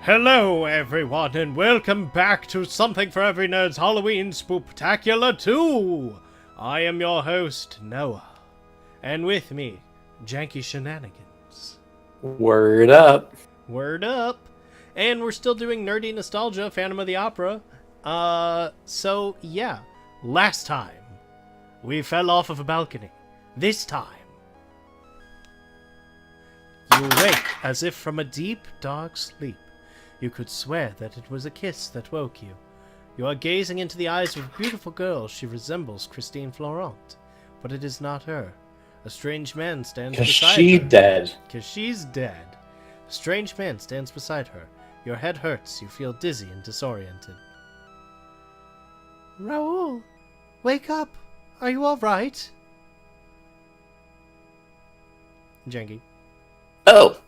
Hello everyone, and welcome back to Something for Every Nerd's Halloween Spooktacular 2! I am your host, Noah, and with me, Janky Shenanigans. Word up. Word up! And we're still doing Nerdy Nostalgia, Phantom of the Opera. So yeah, last time, we fell off of a balcony. This time, you wake as if from a deep, dark sleep. You could swear that it was a kiss that woke you. You are gazing into the eyes of a beautiful girl. She resembles Christine Florent, but it is not her. A strange man stands beside her. Because she's dead. A strange man stands beside her. Your head hurts. You feel dizzy and disoriented. Raoul, wake up. Are you all right? Janky. Oh.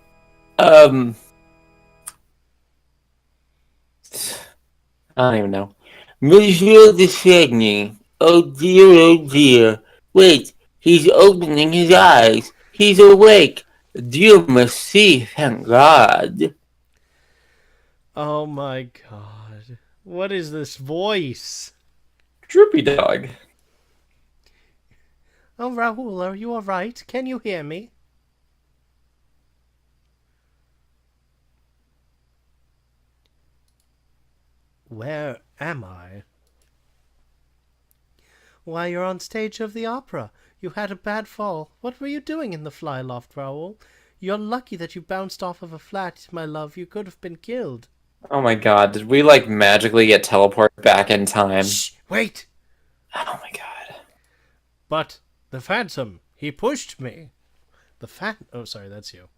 I don't even know. Monsieur de Chagny. Oh dear. Wait, he's opening his eyes. He's awake. Dieu merci, thank God. Oh my god. What is this voice? Droopy dog. Oh, Raoul, are you alright? Can you hear me? Where am I? Why, you're on stage of the opera. You had a bad fall. What were you doing in the fly loft, Raoul? You're lucky that you bounced off of a flat, my love. You could have been killed. Oh my god, did we magically get teleported back in time? Shh, wait! Oh my god. But the Phantom, he pushed me. Oh, sorry, that's you.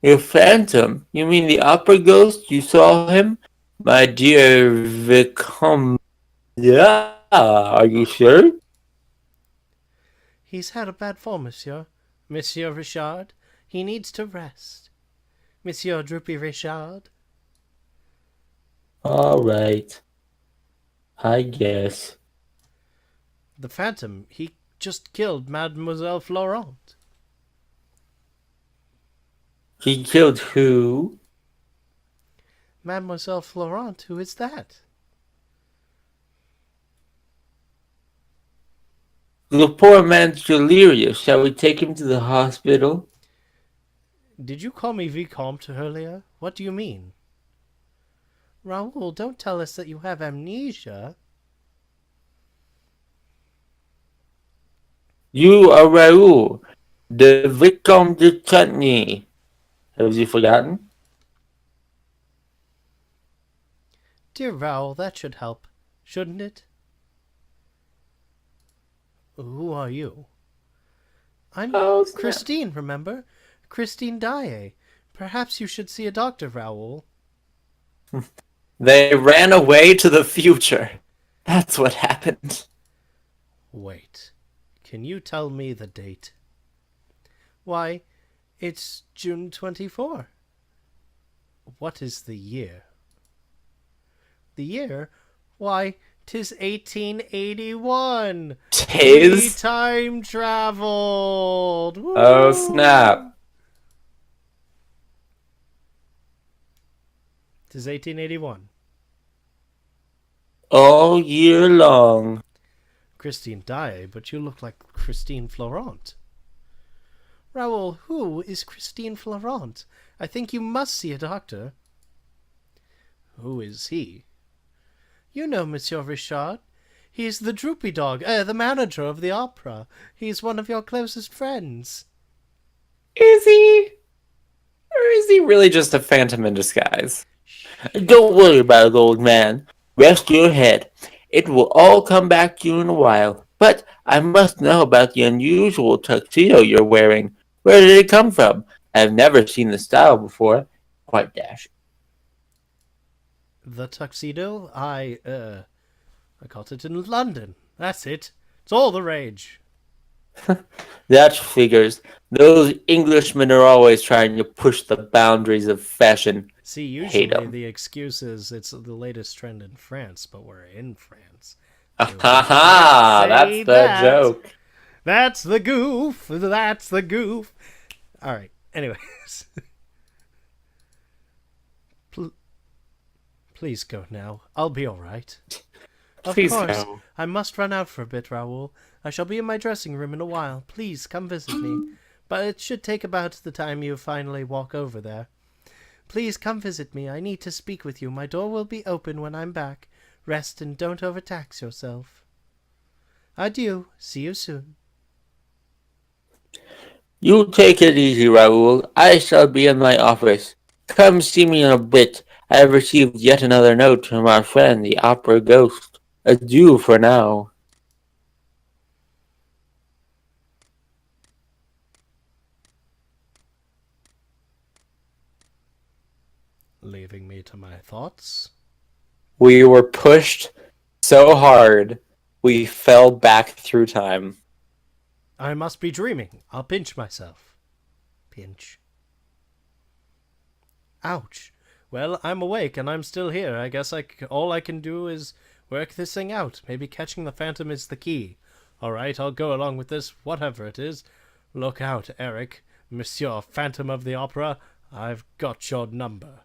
Your Phantom? You mean the opera ghost? You saw him? My dear Vicom... Yeah, are you sure? He's had a bad fall, monsieur. Monsieur Richard. He needs to rest. Monsieur Droopy Richard. Alright. I guess. The Phantom, he just killed Mademoiselle Florent. He killed who? Mademoiselle Florent, who is that? The poor man's delirious. Shall we take him to the hospital? Did you call me Vicomte earlier? What do you mean? Raoul, don't tell us that you have amnesia. You are Raoul, the Vicomte de Chutney. Have you forgotten? Dear Raoul, that should help, shouldn't it? Who are you? I'm Christine, remember? Christine Daae. Perhaps you should see a doctor, Raoul. They ran away to the future. That's what happened. Wait. Can you tell me the date? Why, it's June 24. What is the year? The year? Why, 'tis 1881. 'Tis? We time traveled. Woo! Oh, snap. 'Tis 1881. All year long. Christine Daae, but you look like Christine Florent. Raoul, who is Christine Florent? I think you must see a doctor. Who is he? You know Monsieur Richard. He's the droopy dog, the manager of the opera. He's one of your closest friends. Is he? Or is he really just a phantom in disguise? Don't worry about it, old man. Rest your head. It will all come back to you in a while. But I must know about the unusual tuxedo you're wearing. Where did it come from? I've never seen the style before. Quite dashing. The tuxedo? I got it in London. That's it. It's all the rage. That figures. Those Englishmen are always trying to push the boundaries of fashion. See, Hate usually 'em. the excuse is it's the latest trend in France, but we're in France. Ha So we can't ha! That's say the that. joke. That's the goof. That's the goof. All right. Anyways. Please go now. I'll be all right. Of Please course. go. I must run out for a bit, Raoul. I shall be in my dressing room in a while. Please come visit me. But it should take about the time you finally walk over there. Please come visit me. I need to speak with you. My door will be open when I'm back. Rest and don't overtax yourself. Adieu. See you soon. You take it easy, Raoul. I shall be in my office. Come see me in a bit. I have received yet another note from our friend, the opera ghost. Adieu for now. Leaving me to my thoughts. We were pushed so hard, we fell back through time. I must be dreaming. I'll pinch myself. Pinch. Ouch. Well, I'm awake and I'm still here. I guess all I can do is work this thing out. Maybe catching the phantom is the key. All right, I'll go along with this, whatever it is. Look out, Eric. Monsieur Phantom of the Opera. I've got your number.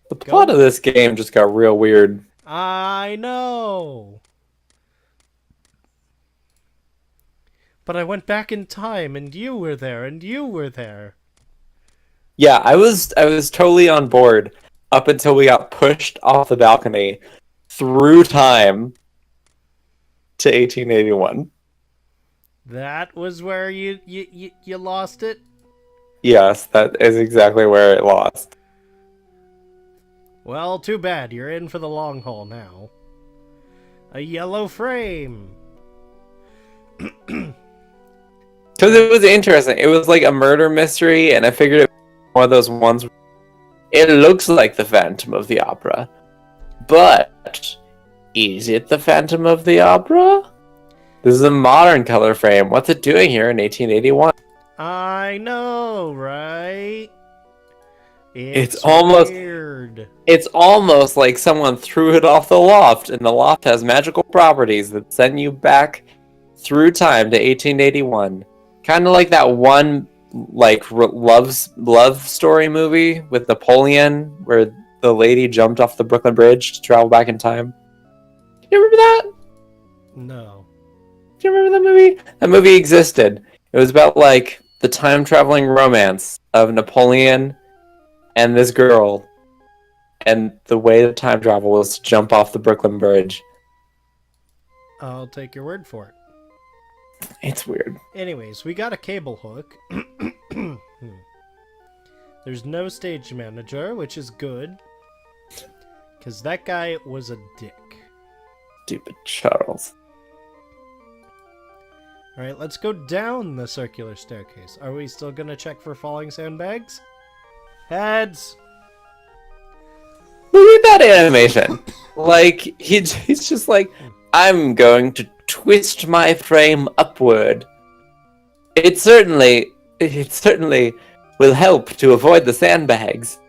The plot of this game just got real weird. I know. But I went back in time and you were there and you were there. Yeah, I was totally on board up until we got pushed off the balcony through time to 1881. That was where you lost it? Yes, that is exactly where it lost. Well, too bad. You're in for the long haul now. A yellow frame. Because it was interesting. It was like a murder mystery, and I figured it was one of those ones. It looks like the Phantom of the Opera, but is it the Phantom of the Opera? This is a modern color frame. What's it doing here in 1881? I know, right? It's almost weird. It's almost like someone threw it off the loft, and the loft has magical properties that send you back through time to 1881. Kind of like that one love story movie with Napoleon, where the lady jumped off the Brooklyn Bridge to travel back in time. Do you remember that? No. Do you remember that movie? That movie existed. It was about like the time traveling romance of Napoleon and this girl, and the way to time travel was to jump off the Brooklyn Bridge. I'll take your word for it. It's weird. Anyways, we got a cable hook. There's no stage manager, which is good. Because that guy was a dick. Stupid Charles. Alright, let's go down the circular staircase. Are we still gonna check for falling sandbags? Heads! Look at that animation. Like, he's just like, I'm going to twist my frame upward. It certainly will help to avoid the sandbags.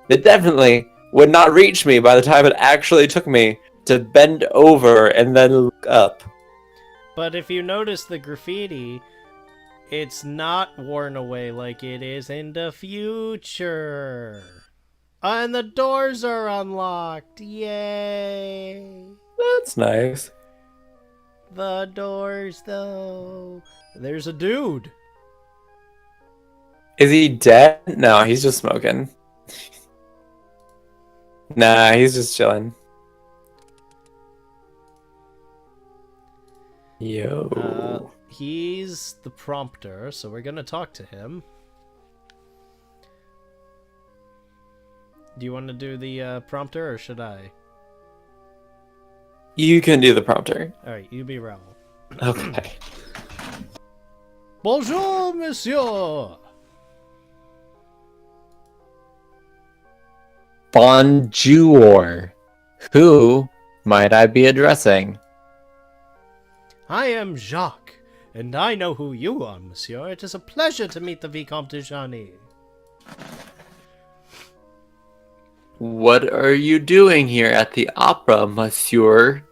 It definitely would not reach me by the time it actually took me to bend over and then look up. But if you notice the graffiti, it's not worn away like it is in the future. And the doors are unlocked. Yay! That's nice. The doors, though. There's a dude. Is he dead? No, he's just smoking. Nah, he's just chilling. Yo. He's the prompter, so we're gonna talk to him. Do you want to do the prompter, or should I? You can do the prompter. Alright, you be Raoul. Okay. Bonjour, monsieur! Bonjour. Who might I be addressing? I am Jacques, and I know who you are, monsieur. It is a pleasure to meet the Vicomte de Jany. What are you doing here at the opera, monsieur?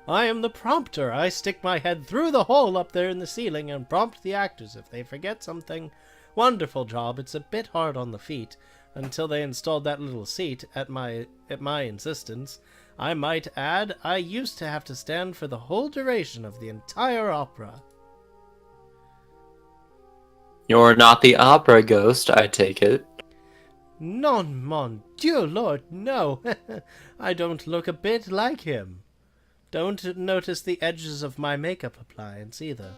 I am the prompter. I stick my head through the hole up there in the ceiling and prompt the actors if they forget something. Wonderful job. It's a bit hard on the feet, until they installed that little seat at my insistence. I might add, I used to have to stand for the whole duration of the entire opera. You're not the opera ghost, I take it. Non, mon Dieu, Lord, no. I don't look a bit like him. Don't notice the edges of my makeup appliance either.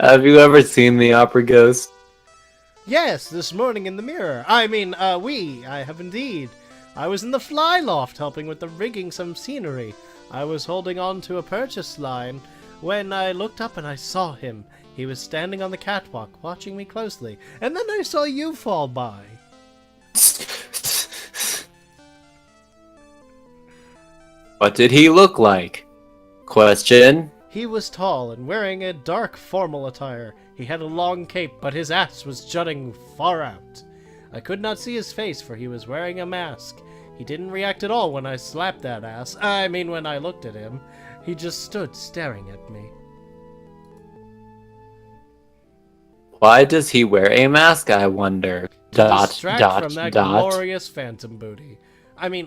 Have you ever seen the opera ghost? Yes, this morning in the mirror. I have indeed. I was in the fly loft helping with the rigging some scenery. I was holding on to a purchase line when I looked up and I saw him. He was standing on the catwalk watching me closely, and then I saw you fall by. What did he look like? Question. He was tall and wearing a dark formal attire. He had a long cape, but his ass was jutting far out. I could not see his face, for he was wearing a mask. He didn't react at all when I slapped that ass. When I looked at him. He just stood staring at me. Why does he wear a mask, I wonder? Distract from that glorious phantom booty.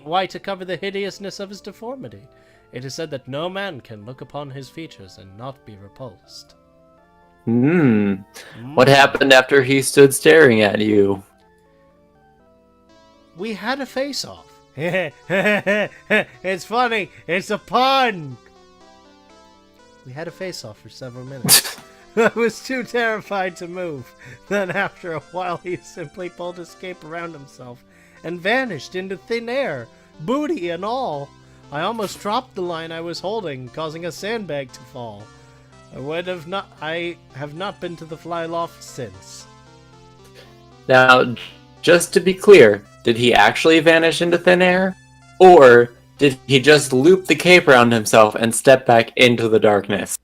Why, to cover the hideousness of his deformity. It is said that no man can look upon his features and not be repulsed. What happened after he stood staring at you? We had a face-off. It's funny. It's a pun. We had a face-off for several minutes. I was too terrified to move. Then after a while, he simply pulled his cape around himself and vanished into thin air, booty and all. I almost dropped the line I was holding, causing a sandbag to fall. I have not been to the fly loft since. Now, just to be clear, did he actually vanish into thin air? Or did he just loop the cape around himself and step back into the darkness?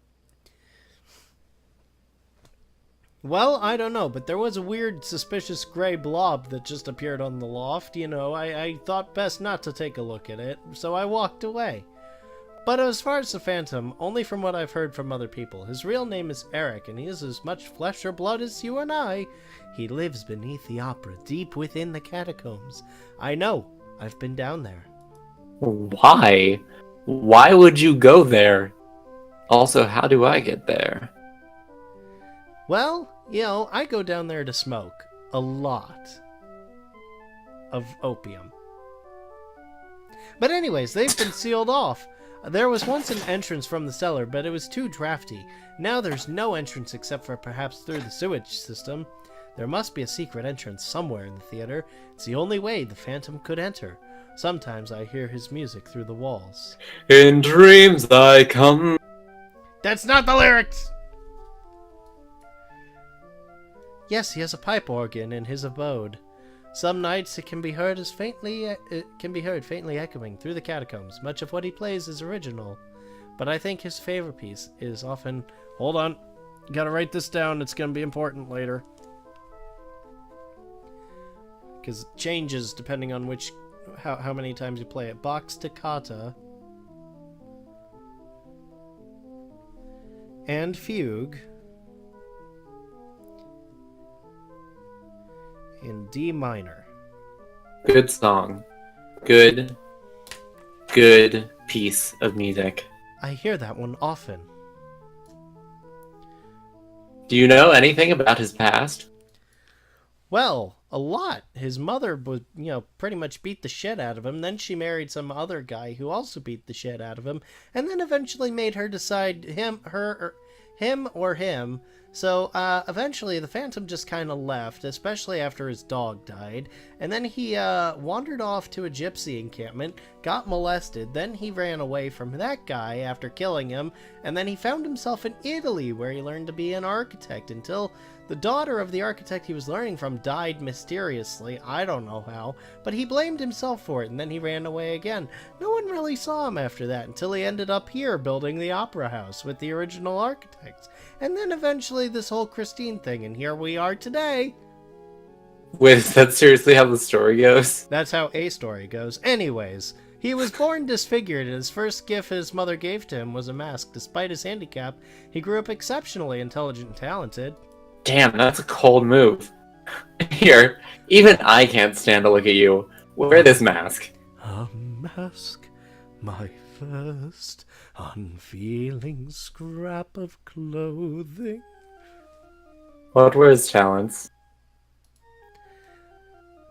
Well, I don't know, but there was a weird, suspicious gray blob that just appeared on the loft. I thought best not to take a look at it, so I walked away. But as far as the Phantom, only from what I've heard from other people. His real name is Eric, and he is as much flesh or blood as you and I. He lives beneath the opera, deep within the catacombs. I know. I've been down there. Why? Why would you go there? Also, how do I get there? Well, I go down there to smoke. A lot. Of opium. But anyways, they've been sealed off. There was once an entrance from the cellar, but it was too drafty. Now there's no entrance except for perhaps through the sewage system. There must be a secret entrance somewhere in the theater. It's the only way the Phantom could enter. Sometimes I hear his music through the walls. In dreams I come... That's not the lyrics! Yes, he has a pipe organ in his abode. Some nights it can be heard faintly echoing through the catacombs. Much of what he plays is original, but I think his favorite piece is often... Hold on, gotta write this down. It's gonna be important later, because it changes depending on how many times you play it. Bach Toccata and Fugue in D minor. Good song. Good piece of music. I hear that one often. Do you know anything about his past? Well, a lot. His mother would, pretty much beat the shit out of him. Then she married some other guy who also beat the shit out of him, and then eventually made her decide him or him So, eventually the Phantom just kind of left, especially after his dog died, and then he, wandered off to a gypsy encampment, got molested, then he ran away from that guy after killing him, and then he found himself in Italy, where he learned to be an architect, until the daughter of the architect he was learning from died mysteriously. I don't know how, but he blamed himself for it, and then he ran away again. No one really saw him after that, until he ended up here building the opera house with the original architects. And then eventually this whole Christine thing, and here we are today. Wait, is that seriously how the story goes? That's how a story goes. Anyways, he was born disfigured, and his first gift his mother gave to him was a mask. Despite his handicap, he grew up exceptionally intelligent and talented. Damn, that's a cold move. Here, even I can't stand to look at you. Wear this mask. A mask, my first unfeeling scrap of clothing. What were his talents?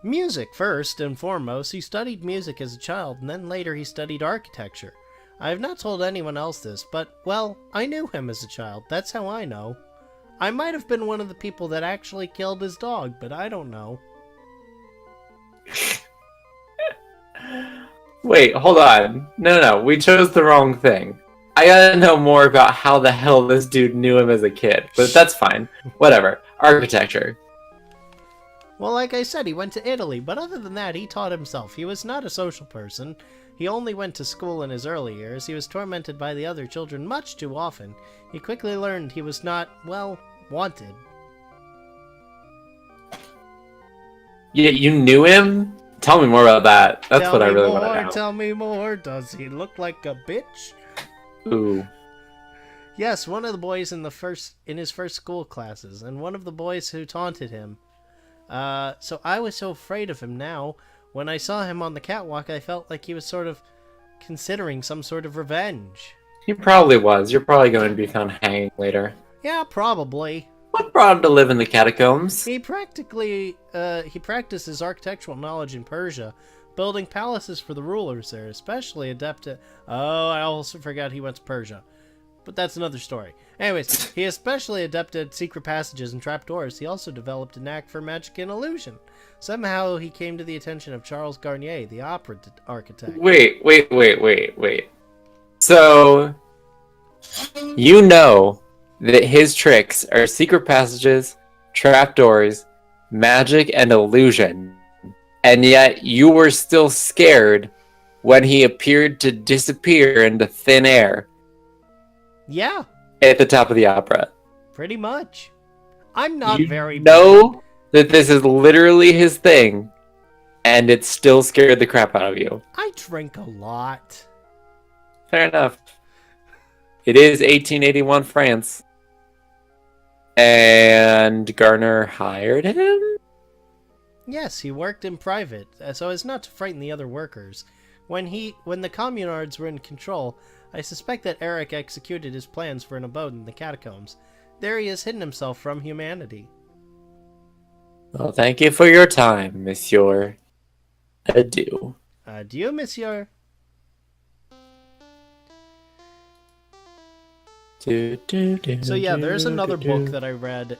Music, first and foremost. He studied music as a child, and then later he studied architecture. I have not told anyone else this, but, well, I knew him as a child. That's how I know. I might have been one of the people that actually killed his dog, but I don't know. Wait, hold on. No, we chose the wrong thing. I gotta know more about how the hell this dude knew him as a kid, but that's fine. Whatever. Architecture. Well, like I said, he went to Italy, but other than that, he taught himself. He was not a social person. He only went to school in his early years. He was tormented by the other children much too often. He quickly learned he was not, well, wanted. Yeah, you knew him? Tell me more about that. That's what I really want to know. Tell me more. Does he look like a bitch? Ooh. Yes, one of the boys in his first school classes, and one of the boys who taunted him. So I was so afraid of him now. When I saw him on the catwalk, I felt like he was sort of considering some sort of revenge. He probably was. You're probably going to be found hanging later. Yeah, probably. What brought him to live in the catacombs? He practiced his architectural knowledge in Persia, building palaces for the rulers there, especially adept at... Oh, I also forgot he went to Persia. But that's another story. Anyways, he especially adept at secret passages and trapdoors. He also developed a knack for magic and illusion. Somehow he came to the attention of Charles Garnier, the opera architect. Wait. So, you know that his tricks are secret passages, trapdoors, magic, and illusion. And yet you were still scared when he appeared to disappear into thin air. Yeah. At the top of the opera. Pretty much. I'm not You know that this is literally his thing, and it still scared the crap out of you. I drink a lot. Fair enough. It is 1881 France. And Garner hired him? Yes, he worked in private, so as not to frighten the other workers. When the communards were in control, I suspect that Eric executed his plans for an abode in the catacombs. There he has hidden himself from humanity. Well, thank you for your time, monsieur. Adieu. Adieu, monsieur. So yeah, there's another book that I read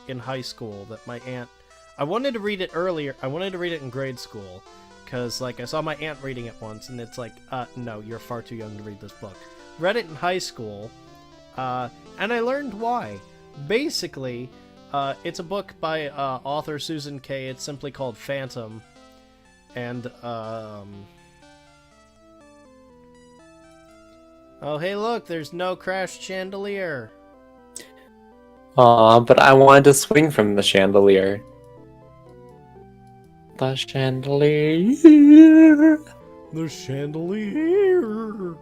in high school that my aunt... I wanted to read it earlier. I wanted to read it in grade school. Because, like, I saw my aunt reading it once, and it's like, no, you're far too young to read this book. Read it in high school, and I learned why. Basically, it's a book by author Susan Kay. It's simply called Phantom. And, oh, hey, look, there's no crashed chandelier. Aw, but I wanted to swing from the chandelier. The chandelier. The chandelier.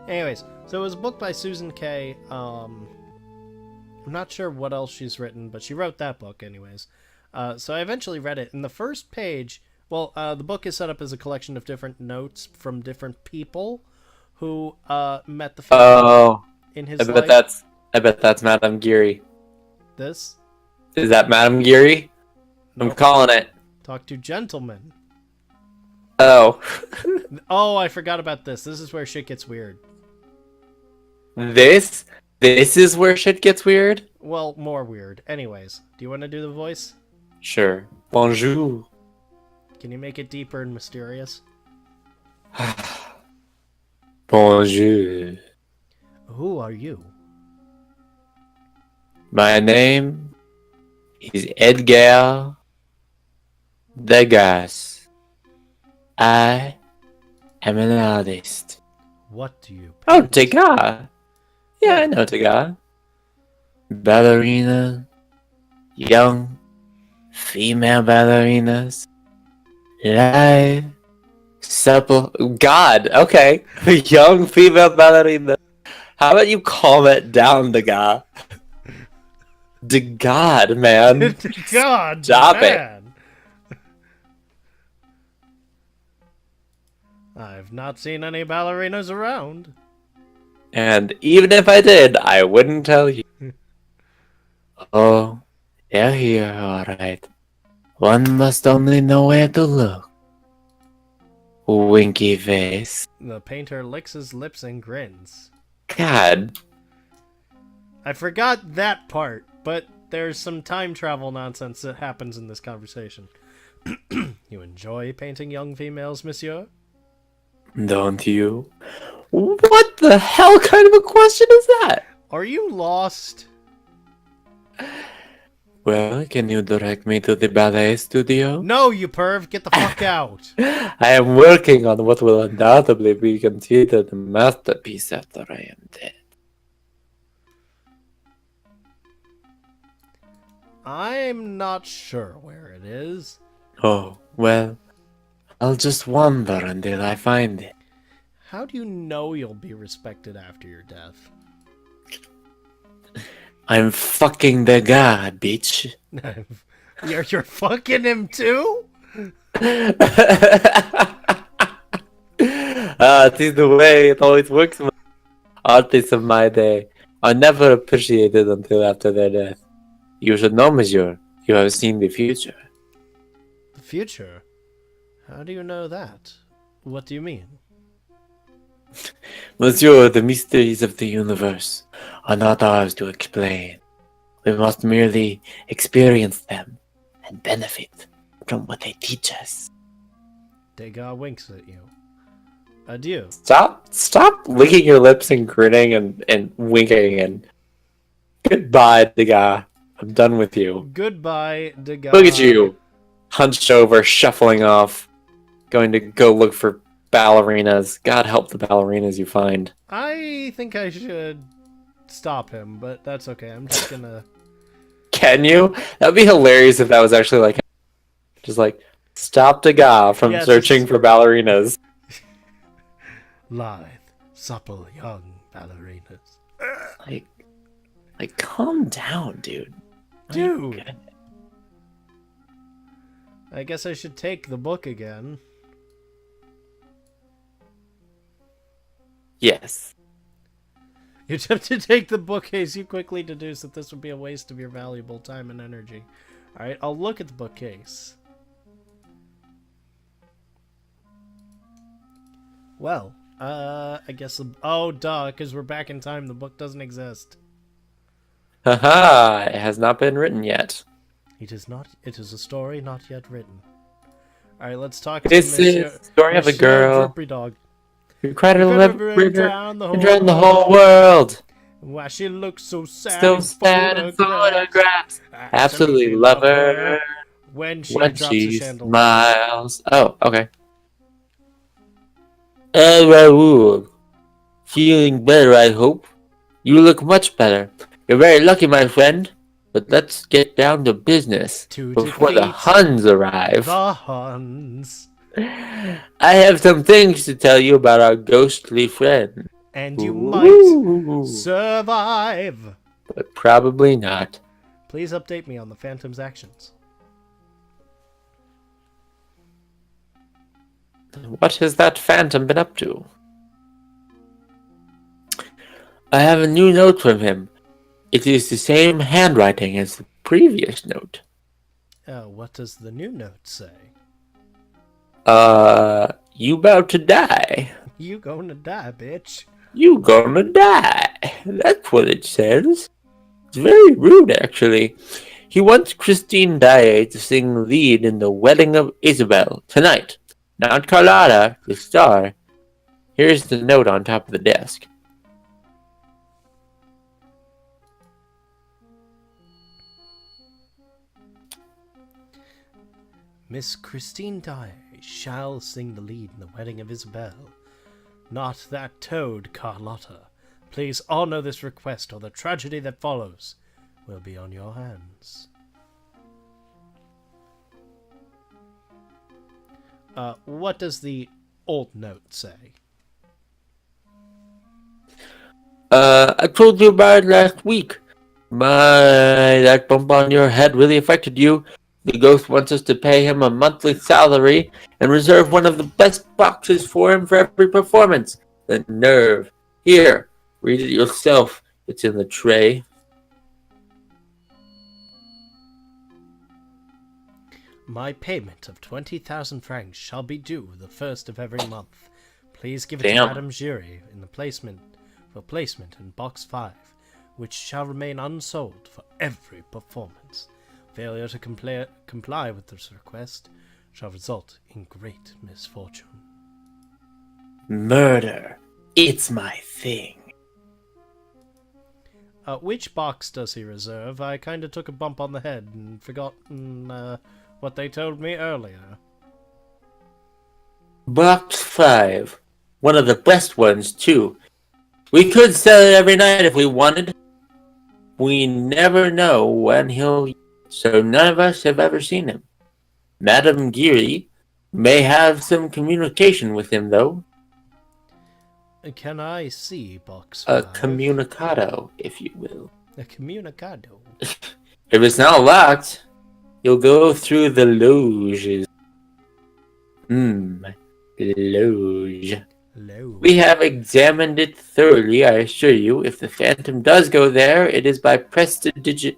Anyways, so it was a book by Susan Kay. I'm not sure what else she's written, but she wrote that book anyways. So I eventually read it. And the first page, well, the book is set up as a collection of different notes from different people who met the family in his life. I bet that's Madame Geary. This? Is that Madame Geary? Nope. I'm calling it. Talk to gentlemen. Oh. Oh, I forgot about this. This is where shit gets weird. This This is where shit gets weird? Well, more weird. Anyways, do you want to do the voice? Sure. Bonjour. Can you make it deeper and mysterious? Bonjour. Who are you? My name is Edgar Degas. I am an artist. What do you Oh, paint? Degas. Yeah, I know Degas. Ballerina. Young female ballerinas. Live. Supple. God, okay. Young female ballerina. How about you calm it down, Degas? God, man. God, Stop it. man. I've not seen any ballerinas around. And even if I did, I wouldn't tell you. Oh, they're here, alright. One must only know where to look. Winky face. The painter licks his lips and grins. God. I forgot that part, but there's some time travel nonsense that happens in this conversation. You enjoy painting young females, monsieur? Don't you? What the hell kind of a question is that? Are you lost? Well, can you direct me to the ballet studio? No, you perv! Get the fuck out! I am working on what will undoubtedly be considered a masterpiece after I am dead. I'm not sure where it is. Oh, well, I'll just wander until I find it. How do you know you'll be respected after your death? I'm fucking the guy, bitch. You're fucking him too? It is the way it always works. Artists of my day are never appreciated until after their death. You should know, monsieur. You have seen the future. The future? How do you know that? What do you mean? Monsieur, the mysteries of the universe are not ours to explain. We must merely experience them and benefit from what they teach us. Degas winks at you. Adieu. Stop licking your lips and grinning and winking and goodbye, Degas. I'm done with you. Goodbye, Degas. Look at you, hunched over, shuffling off, going to go look for ballerinas. God help the ballerinas you find. I think I should stop him, but that's okay. I'm just gonna... Can you? That'd be hilarious if that was actually like, just like, stop Degas from Yeah, searching for ballerinas. Lithe, supple, young ballerinas. Like, calm down, dude. Dude! I guess I should take the book again. Yes. You attempt to take the bookcase, you quickly deduce that this would be a waste of your valuable time and energy. Alright, I'll look at the bookcase. Well, I guess... Oh, duh, because we're back in time. The book doesn't exist. Haha, it has not been written yet. It is not... It is a story not yet written. Alright, let's talk to This is the story of a girl Droopy Dog. who cried a river and drowned drowned the whole world. Why she looks so sad So in sad in photographs. photographs. Absolutely love her when she when drops she a chandelier. smiles. Oh, okay. Raoul. Feeling better, I hope. You look much better. You're very lucky, my friend. But let's get down to business To before the defeat Huns arrive. The Huns. I have some things to tell you about our ghostly friend. And you might Ooh. survive. But probably not. Please update me on the Phantom's actions. What has that phantom been up to? I have a new note from him. It is the same handwriting as the previous note. What does the new note say? You about to die. You gonna die, bitch. You gonna die. That's what it says. It's very rude, actually. He wants Christine Daae to sing lead in the wedding of Isabel tonight. Not Carlotta, the star. Here's the note on top of the desk. Miss Christine Daae shall sing the lead in the wedding of Isabel. Not that toad, Carlotta. Please honor this request, or the tragedy that follows will be on your hands. What does the old note say? I told you about it last week. That bump on your head really affected you. The ghost wants us to pay him a monthly salary and reserve one of the best boxes for him for every performance. The nerve. Here, read it yourself. It's in the tray. My payment of 20,000 francs shall be due the first of every month. Please give it to Madame Giry in the placement in box 5, which shall remain unsold for every performance. Failure to comply with this request shall result in great misfortune. Murder. It's my thing. Which box does he reserve? I kind of took a bump on the head and forgotten what they told me earlier. Box 5. One of the best ones, too. We could sell it every night if we wanted. We never know when he'll... So none of us have ever seen him. Madame Giry may have some communication with him, though. Can I see box 5? A communicado, if you will. A communicado? If it's not locked, you'll go through the loges. Loge. We have examined it thoroughly, I assure you. If the phantom does go there, it is by prestidigit...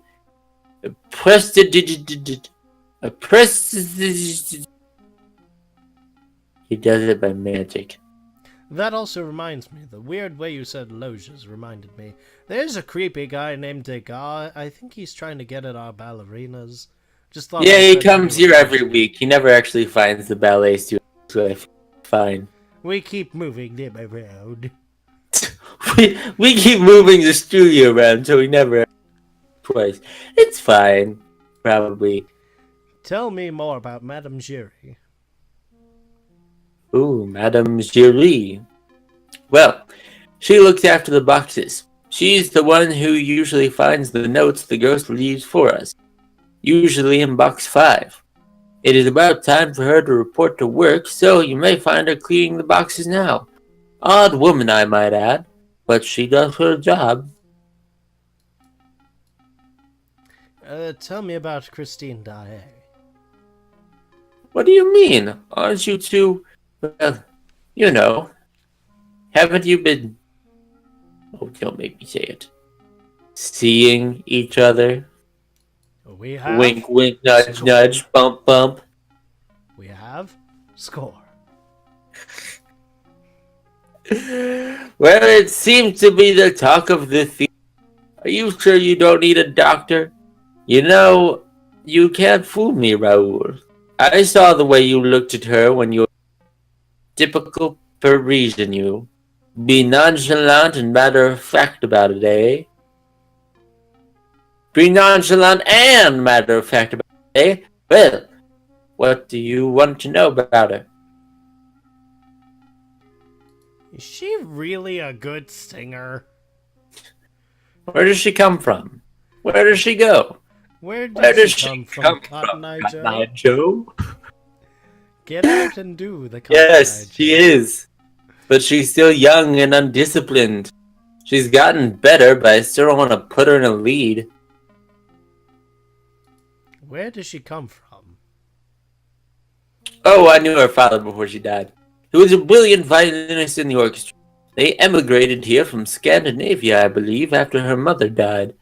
He does it by magic. That also reminds me, the weird way you said loges reminded me. There's a creepy guy named Degas. I think he's trying to get at our ballerinas. Just thought. Yeah, he comes here every week. He never actually finds the ballet students, so I feel fine. We keep moving them around. we keep moving the studio around, so we never twice. It's fine, probably. Tell me more about Madame Giry. Ooh, Madame Giry. Well, she looks after the boxes. She's the one who usually finds the notes the ghost leaves for us. Usually in box 5. It is about time for her to report to work, so you may find her cleaning the boxes now. Odd woman, I might add, but she does her job. Tell me about Christine Daae. What do you mean? Aren't you two... Well, you know. Haven't you been... Oh, don't make me say it. Seeing each other? We have... Wink, wink, nudge, score. Nudge, bump, bump. We have... Score. Well, it seems to be the talk of the theater. Are you sure you don't need a doctor? You know, you can't fool me, Raoul. I saw the way you looked at her when you were typical Parisian, you. Be nonchalant and matter-of-fact about it, eh? Be nonchalant and matter-of-fact about it, eh? Well, what do you want to know about her? Is she really a good singer? Where does she come from? Where does she go? Where does she come from, Cotton Eye Joe? Cotton Eye Joe? Get out and do the Cotton Eye Yes, Joe. she is. But she's still young and undisciplined. She's gotten better, but I still don't want to put her in a lead. Where does she come from? Oh, I knew her father before she died. He was a brilliant violinist in the orchestra. They emigrated here from Scandinavia, I believe, after her mother died.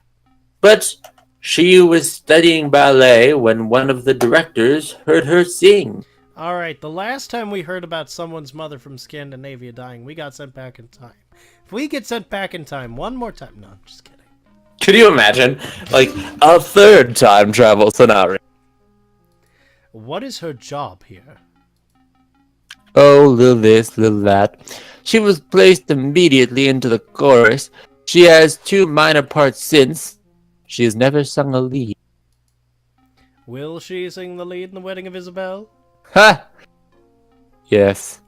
But she was studying ballet when one of the directors heard her sing. Alright, the last time we heard about someone's mother from Scandinavia dying, we got sent back in time. If we get sent back in time one more time. No, I'm just kidding. Could you imagine, like, a third time travel scenario? What is her job here? Oh, little this, little that. She was placed immediately into the chorus. She has 2 minor parts since. She has never sung a lead. Will she sing the lead in the wedding of Isabel? Ha! Yes.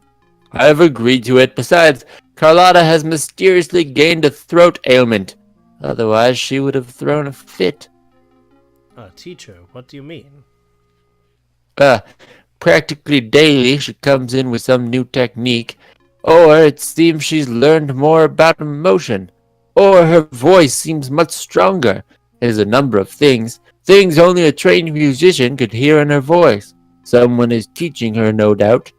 I have agreed to it. Besides, Carlotta has mysteriously gained a throat ailment. Otherwise, she would have thrown a fit. Teacher, what do you mean? Practically daily she comes in with some new technique, or it seems she's learned more about emotion, or her voice seems much stronger. There's a number of things only a trained musician could hear in her voice. Someone is teaching her, no doubt.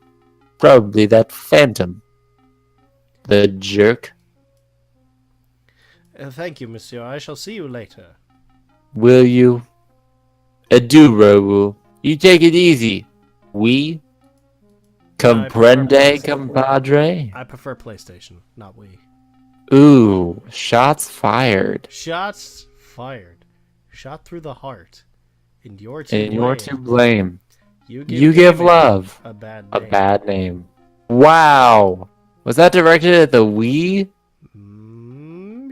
Probably that phantom. The jerk. Thank you, monsieur. I shall see you later. Will you? Adieu, Raoul. You take it easy. We? Comprende, compadre? I prefer PlayStation, not Wii. Ooh, shots fired. Shots fired. Shot through the heart. And you're to blame. You're to blame. You give love a bad a name. bad name. Wow. Was that directed at the Wii?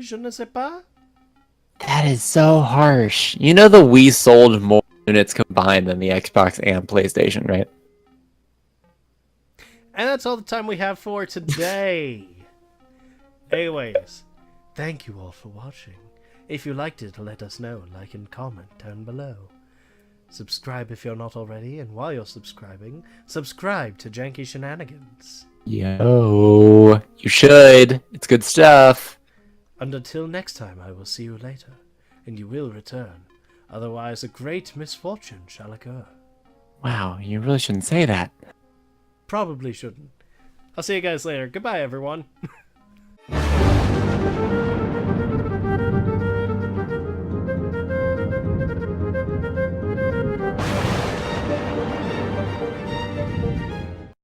Je ne sais pas. That is so harsh. You know the Wii sold more units combined than the Xbox and PlayStation, right? And that's all the time we have for today. Anyways, thank you all for watching. If you liked it, let us know. Like and comment down below. Subscribe if you're not already, and while you're subscribing, subscribe to Janky Shenanigans. Yo, you should. It's good stuff. And until next time, I will see you later, and you will return. Otherwise, a great misfortune shall occur. Wow, you really shouldn't say that. Probably shouldn't. I'll see you guys later. Goodbye, everyone.